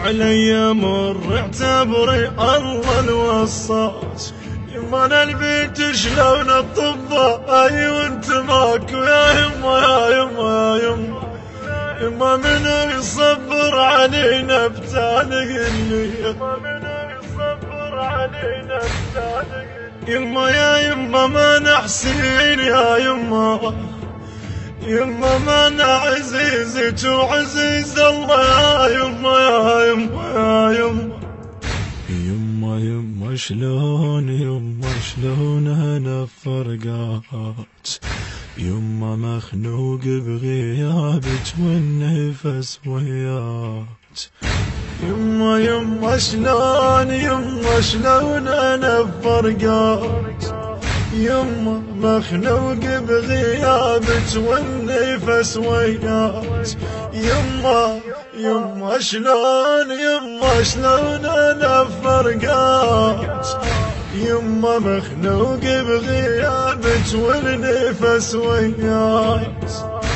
علي مر اعتبري الله الوصاص. يما انا البيت شلون الطباء وانت ماكو يا يما يا يما يا يما. يما منو يصبر علينا بتالي يما منو يصبر علينا بتالي. يما يا يما ما نحسين يا يما. يما ما انا عزيزك وعزيز الله يا يما يا يما يا يما. يما يما شلون انا فرقات. يما مخنوق بغيابك والنفس وياك. يما شلون انا فرقات. يما مخنوق بغيابك والنفس وياك. يما شلون انا فرقات. يما مخنوق بغيابك والنفس وياك.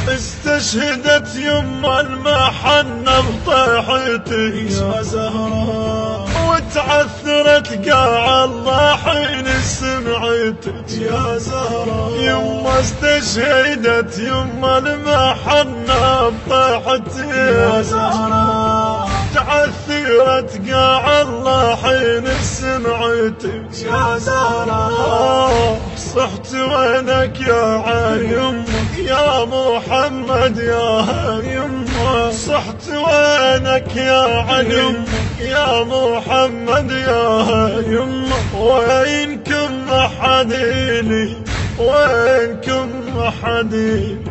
استشهدت يما المحنة بطيحتي يا زهراء، وتعثرت قاع الله حين سمعتك يا زهراء. يما استشهدت يما المحنة بطيحتي يا زهراء، تعثرت قاع الله حين سمعتك يا زهراء. صحت وينك يا عيمة يا محمد يا يمه. صحت وينك يا عيمة يا محمد يا يمه. وينكم محديني وينكم محديني.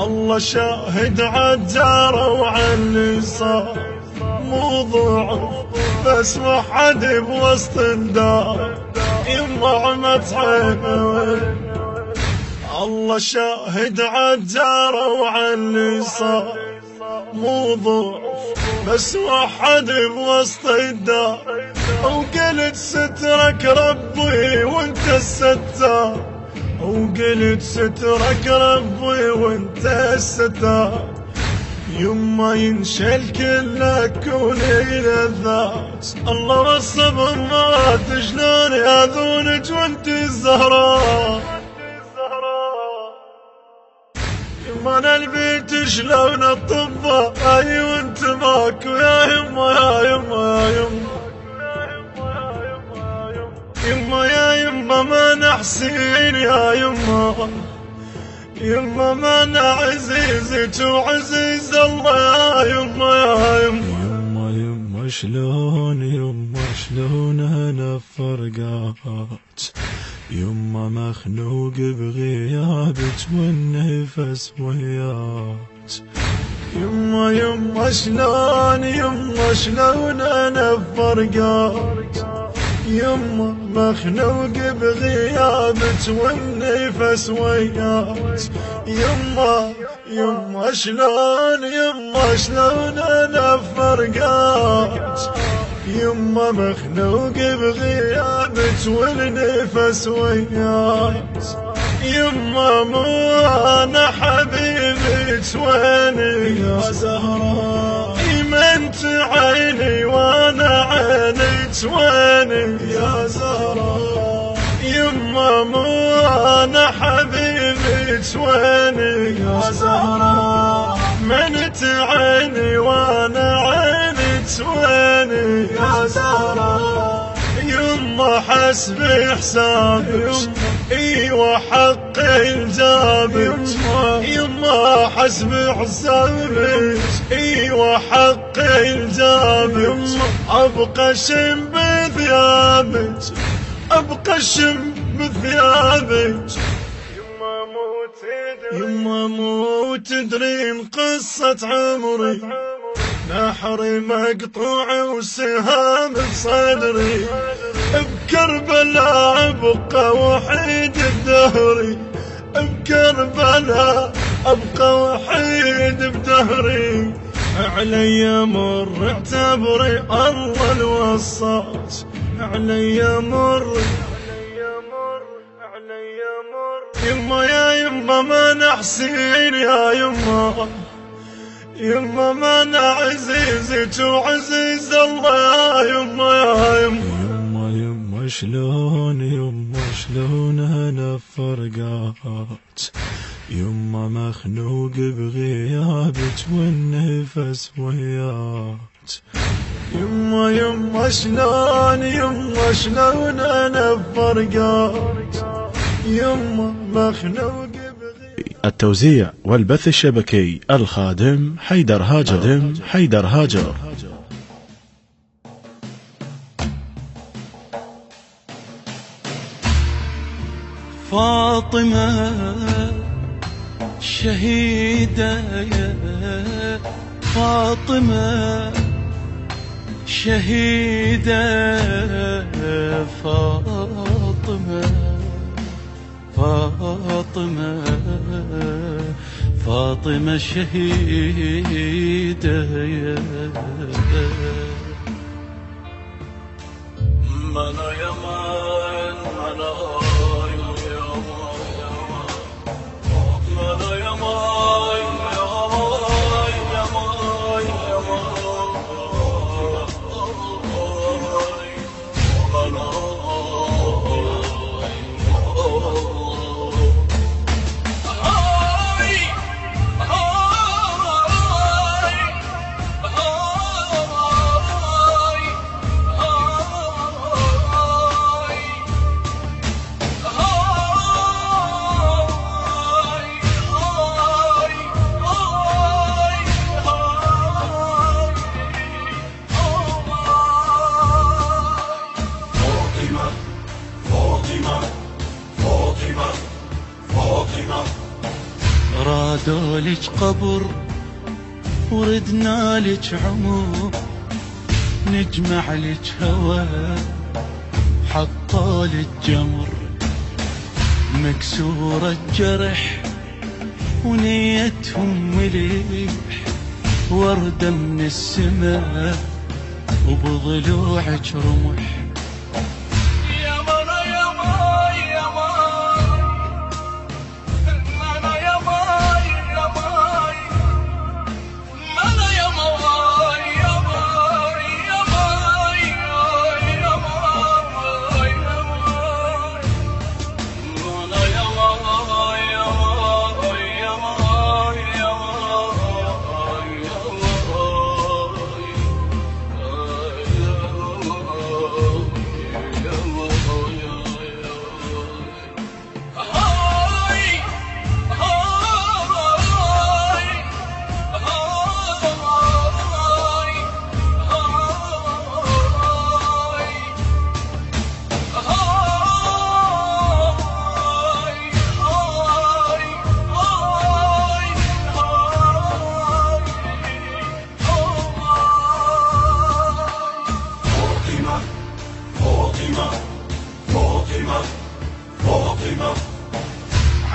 الله شاهد عالجارة وعاللي صار، مو ضعف بس وحد بوسط الدار. يما عمت عيني. الله شاهد عالجارة وعاللي صار، مو ضعف بس وحد بوسط الدار. وقلت سترك ربي وانت الستار، وقلت سترك ربي وانت الستار. يما ينشل كلك ولي لذات. الله والصبر مات شلون ياذونك وانت الزهراء. يما انا البيت شلون الطباء وانت ماكو يا يما يا يما يا يما. يما يا يما ما نحسين يا يما. يما ما انا عزيزك وعزيز الله يا يما يا يما. يما شلون انا فرقات. يما مخنوق بغيابك والنفس وياك. يما شلون انا فرقات. يما مخنوق بغيابك والنفس وياك. يما شلون انا فرقات. يما مخنوق بغيابك والنفس وياك. يما مو انا حبيبك ويني يا زهراء. انت عيني وانا عينك ويني يا زهراء. يما مو انا حبيبك ويني يا زهراء. منت عيني وانا عينك ويني يا زهراء. يما حسبي حسابك ايوه حقي الجابك. يما حسبي حسابك ايوه حقي الجابك. ابقى شم بثيابك ابقى شم بثيابك. يما مو تدرين قصة عمري، نحري مقطوع وسهام بصدري. بكربلاء ابقى وحيد بدهري. بكربلاء ابقى وحيد بدهري. علي مر اعتبري الله الوصاص. علي مر يما يا يما ما نحسين يا يما. يما ما انا عزيزك وعزيز الله يا يما يا يما. يما شلون انا فرقات، يما مخنوق بغيابك والنفس وياك. يما شلون انا فرقات، يما مخنوق بغيابك. التوزيع والبث الشبكي الخادم حيدر هاجر. فاطمة شهيدة، فاطمة شهيدة، فاطمة شهيدة. مانا يا مان مانا يا رادولك قبر وردنا لك عمر، نجمع لك هوى حطالك جمر، مكسورة الجرح ونيتهم مليح، وردة من السماء وبضلوعك رمح.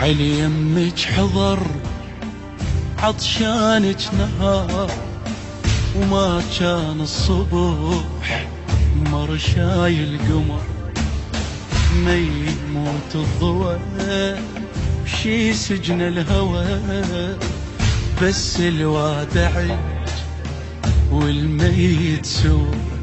علي يمك حضر عطشانك نهار، وما كان الصبح مر شايل قمر، ما يموت الضوء بشي سجن الهوى، بس الواد عيش والميت سوء.